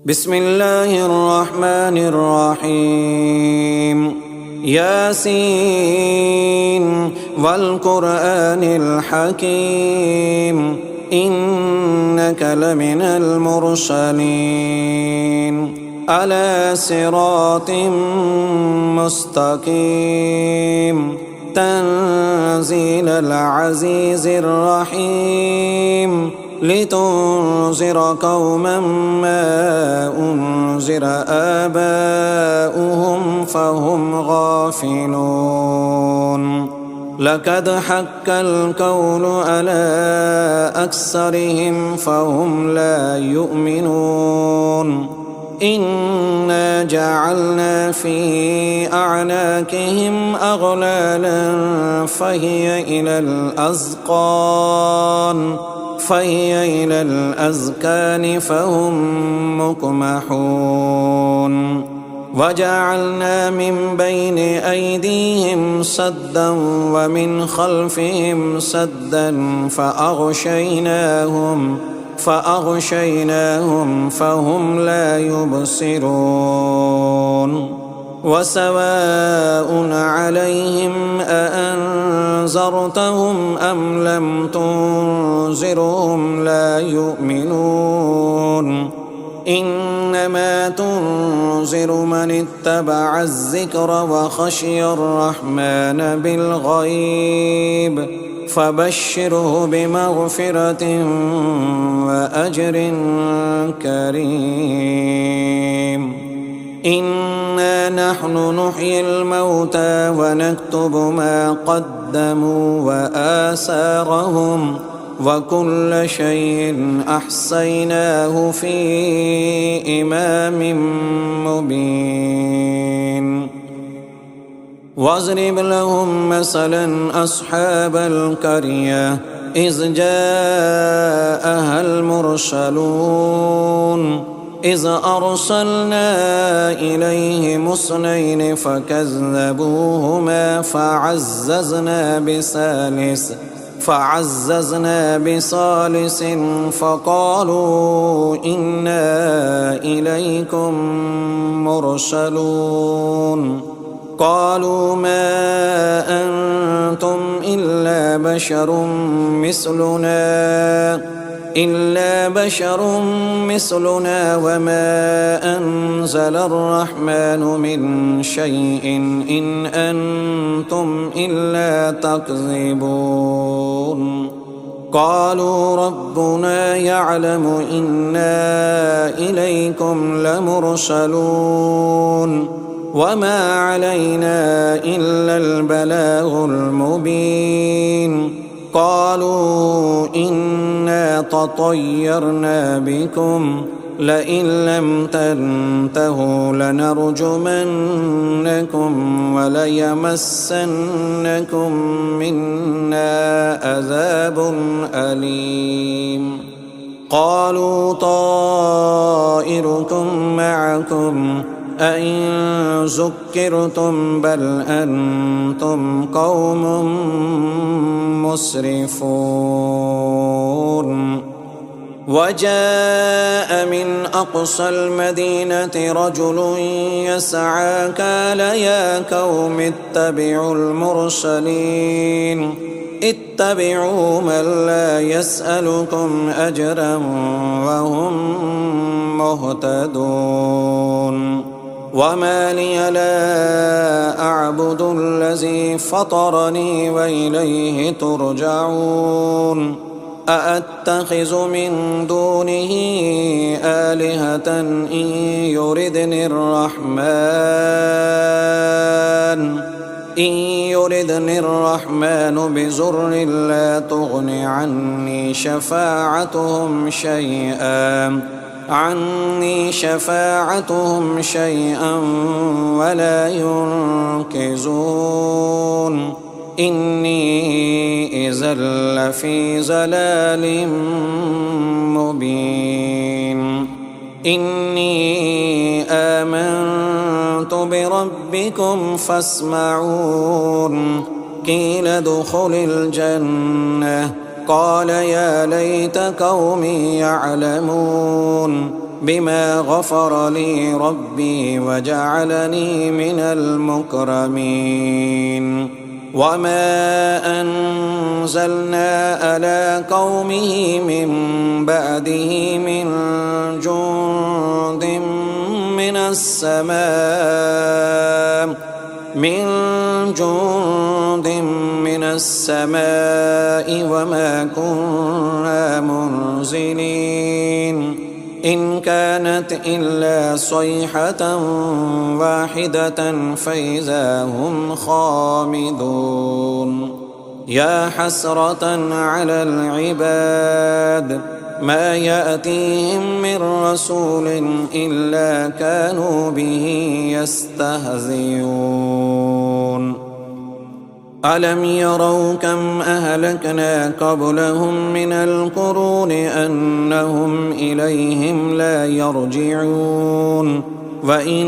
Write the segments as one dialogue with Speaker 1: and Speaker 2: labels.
Speaker 1: بسم الله الرحمن الرحيم ياسين والقرآن الحكيم إنك لمن المرسلين على صراط مستقيم تنزيل العزيز الرحيم لتنذر قوما ما أنذر آباؤهم فهم غافلون لقد حق القول على أكثرهم فهم لا يؤمنون إنا جعلنا في أعناقهم أغلالا فهي إلى الأذقان فهم مقمحون وجعلنا من بين أيديهم سدا ومن خلفهم سدا فأغشيناهم فهم لا يبصرون وسواء عليهم أأنذرتهم أم لم تنذرهم لا يؤمنون إنما تنذر من اتبع الذكر وخشي الرحمن بالغيب فبشره بمغفرة وأجر كريم إنا نحن نحيي الموتى ونكتب ما قدموا وآثارهم وكل شيء أحصيناه في إمام مبين واضرب لهم مثلا أصحاب القرية إذ جاءها المرسلون إذ أرسلنا إليهم اثنين فكذبوهما فعززنا بثالث فقالوا إنا إليكم مرسلون قالوا ما أنتم إلا بشر مثلنا وما أنزل الرحمن من شيء إن أنتم إلا تكذبون قالوا ربنا يعلم إنا إليكم لمرسلون وما علينا إلا البلاغ المبين قالوا إنا تطيرنا بكم لئن لم تنتهوا لنرجمنكم وليمسنكم منا عذاب أليم قالوا طائركم معكم أئن ذكرتم بل أنتم قوم مسرفون وجاء من أقصى المدينة رجل يسعى قال يا قوم اتبعوا المرسلين اتبعوا من لا يسألكم أجرا وهم مهتدون وما لي لا أعبد الذي فطرني وإليه ترجعون أأتخذ من دونه آلهة إن يردني الرحمن بضر لا تغن عني شفاعتهم شيئا ولا ينقذون إني إذا لفي ضلال مبين إني آمنت بربكم فاسمعون قيل ادخل الجنة قال يا ليت قومي يعلمون بما غفر لي ربي وجعلني من المكرمين وما أنزلنا على قومه من بعده من جند من السماء وما كنا منزلين إن كانت إلا صيحة واحدة فإذا هم خامدون يا حسرة على العباد ما يأتيهم من رسول إلا كانوا به يستهزئون ألم يروا كم أهلكنا قبلهم من القرون أنهم إليهم لا يرجعون وإن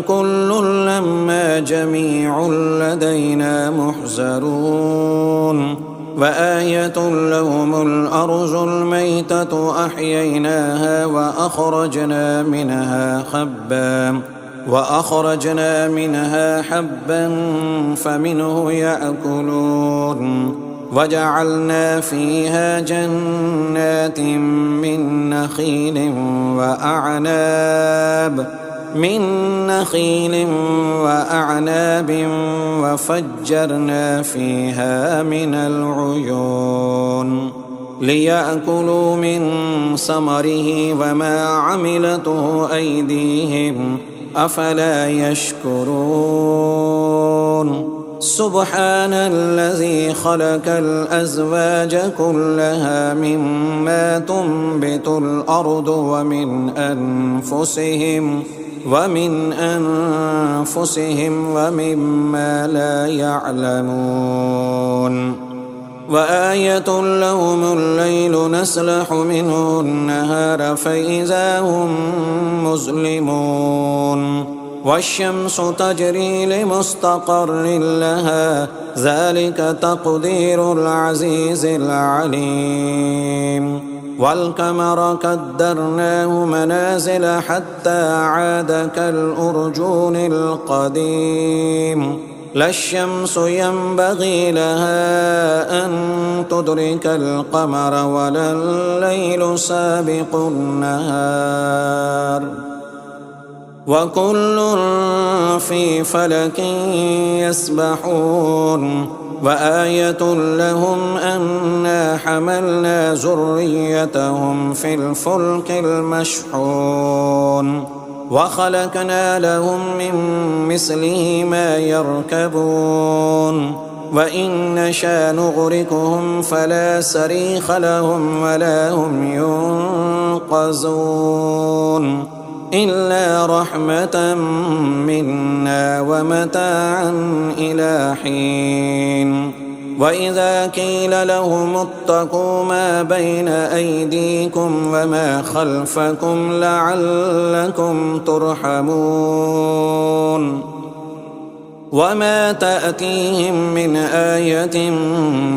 Speaker 1: كل لما جميع لدينا محضرون وآية لهم الأرض الميتة أحييناها وأخرجنا منها حبا فمنه يأكلون وجعلنا فيها جنات من نخيل وأعناب وفجرنا فيها من العيون ليأكلوا من ثمره وما عملته أيديهم أفلا يشكرون سبحان الذي خلق الأزواج كلها مما تنبت الأرض ومن أنفسهم ومما لا يعلمون وآية لهم الليل نسلخ منه النهار فإذا هم مظلمون والشمس تجري لمستقر لها ذلك تقدير العزيز العليم والقمر قدرناه منازل حتى عاد كالأرجون القديم لا الشمس ينبغي لها أن تدرك القمر ولا الليل سابق النهار وكل في فلك يسبحون وآية لهم أنا حملنا ذريتهم في الفلك المشحون وخلقنا لهم من مثله ما يركبون وإن نشأ نغرقهم فلا صريخ لهم ولا هم ينقذون إلا رحمة منا ومتاعا إلى حين وإذا قيل لهم اتقوا ما بين أيديكم وما خلفكم لعلكم ترحمون وما تأتيهم من آية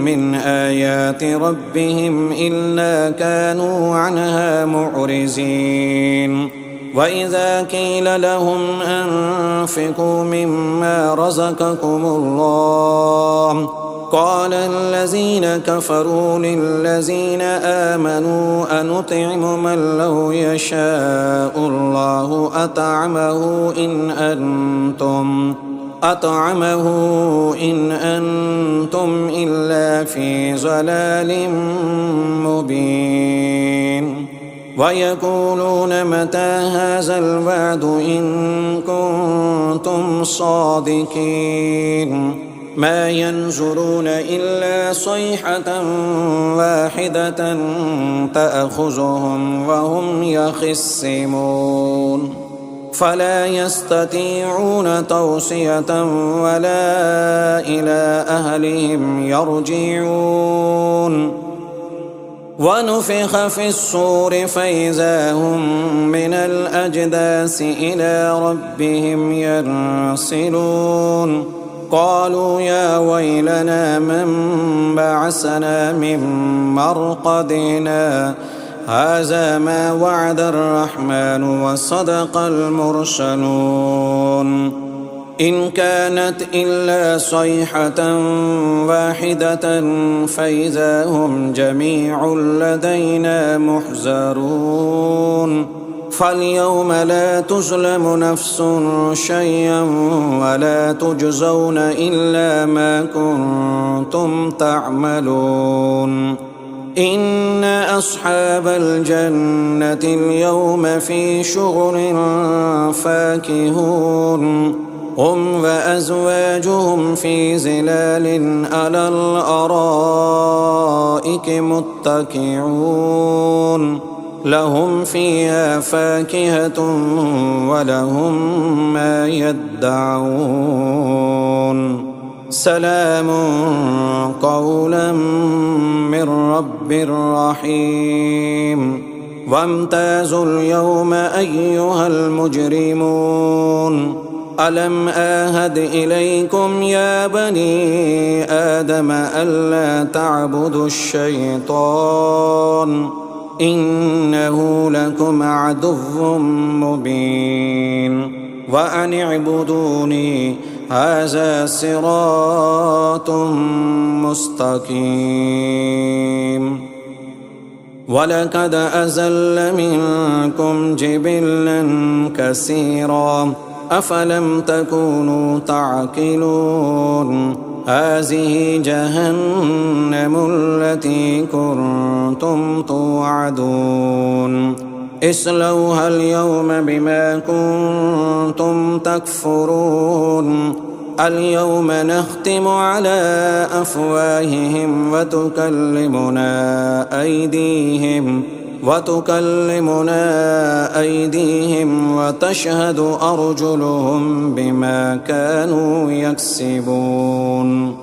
Speaker 1: من آيات ربهم إلا كانوا عنها معرضين وإذا قيل لهم أنفقوا مما رزقكم الله قال الذين كفروا للذين آمنوا أنطعم من لو يشاء الله أطعمه إن أنتم إلا في ضلال مبين ويقولون متى هذا الوعد إن كنتم صادقين ما ينظرون إلا صيحة واحدة تأخذهم وهم يخصمون فلا يستطيعون توصية ولا إلى أهلهم يرجعون ونفخ في الصور فإذا هم من الأجداث إلى ربهم ينسلون قالوا يا ويلنا من بعثنا من مرقدنا هذا ما وعد الرحمن وصدق المرسلون إن كانت إلا صيحة واحدة فإذا هم جميع لدينا محضرون فاليوم لا تظلم نفس شيئا ولا تجزون إلا ما كنتم تعملون إن أصحاب الجنة اليوم في شغل فاكهون هم وأزواجهم في ظلال على الأرائك متكئون لهم فيها فاكهة ولهم ما يدعون سلام قولا من رب رحيم وامتازوا اليوم أيها المجرمون ألم آهد إليكم يا بني آدم ألا تعبدوا الشيطان إنه لكم عدو مبين وأن اعبدوني هذا صراط مستقيم ولقد أزل منكم جبلا كثيرا أفلم تكونوا تعقلون هذه جهنم التي كنتم توعدون اصلوها اليوم بما كنتم تكفرون اليوم نختم على أفواههم وتكلمنا أيديهم وتشهد أرجلهم بما كانوا يكسبون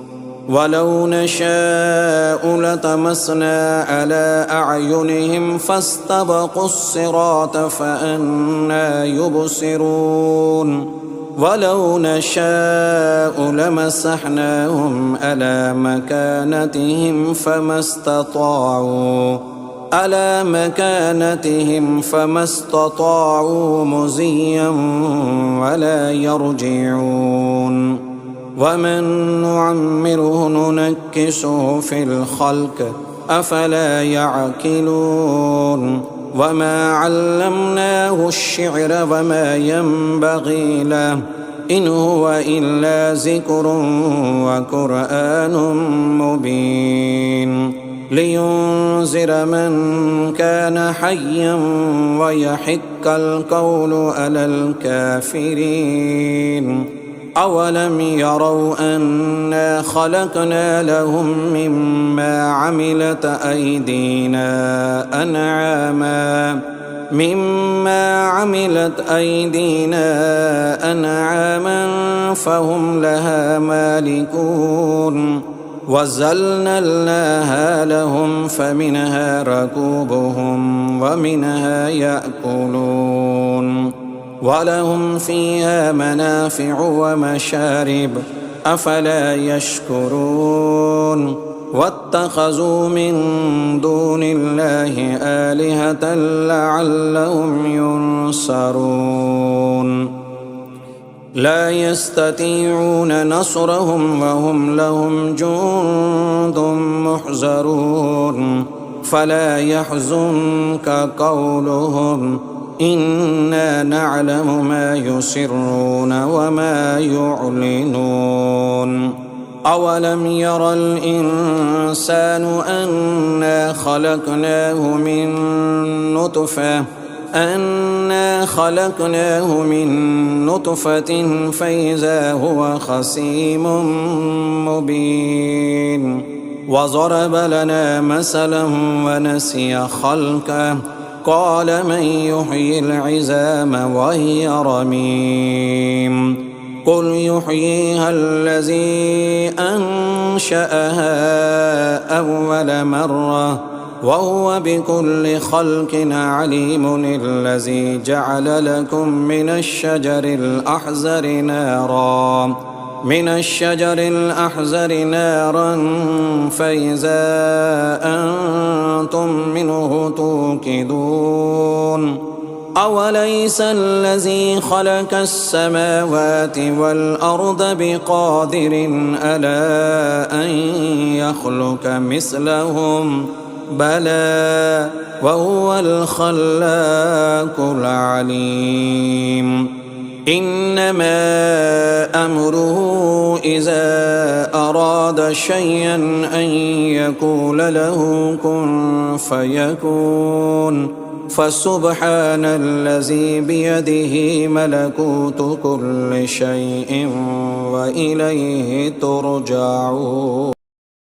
Speaker 1: ولو نشاء لطمسنا على أعينهم فاستبقوا الصراط فأنى يبصرون ولو نشاء لمسحناهم على مكانتهم فما استطاعوا مزيا ولا يرجعون ومن نعمره ننكسه في الخلق أفلا يعقلون وما علمناه الشعر وما ينبغي له إن هو إلا ذكر وقرآن مبين لينذر من كان حيا ويحق القول على الكافرين أولم يروا أنا خلقنا لهم مما عملت أيدينا أنعاما فهم لها مالكون وذللناها لهم فمنها ركوبهم ومنها يأكلون ولهم فيها منافع ومشارب أفلا يشكرون واتخذوا من دون الله آلهة لعلهم ينصرون لا يستطيعون نصرهم وهم لهم جند محضرون فلا يحزنك قولهم إنا نعلم ما يسرون وما يعلنون أولم ير الإنسان أنا خلقناه من نطفة فإذا هو خصيم مبين وضرب لنا مثلا ونسي خلقه قال من يحيي العظام وهي رميم قل يحييها الذي أنشأها أول مرة وهو بكل خلق عليم الذي جعل لكم من الشجر الأحزر نارا من الشجر الأحزر نارا فإذا أنتم منه توقدون أوليس الذي خلق السماوات والأرض بقادر ألا أن يخلق مثلهم بلى وهو الخلاق العليم إنما أمره إذا أراد شيئا أن يقول له كن فيكون فسبحان الذي بيده ملكوت كل شيء وإليه ترجعون.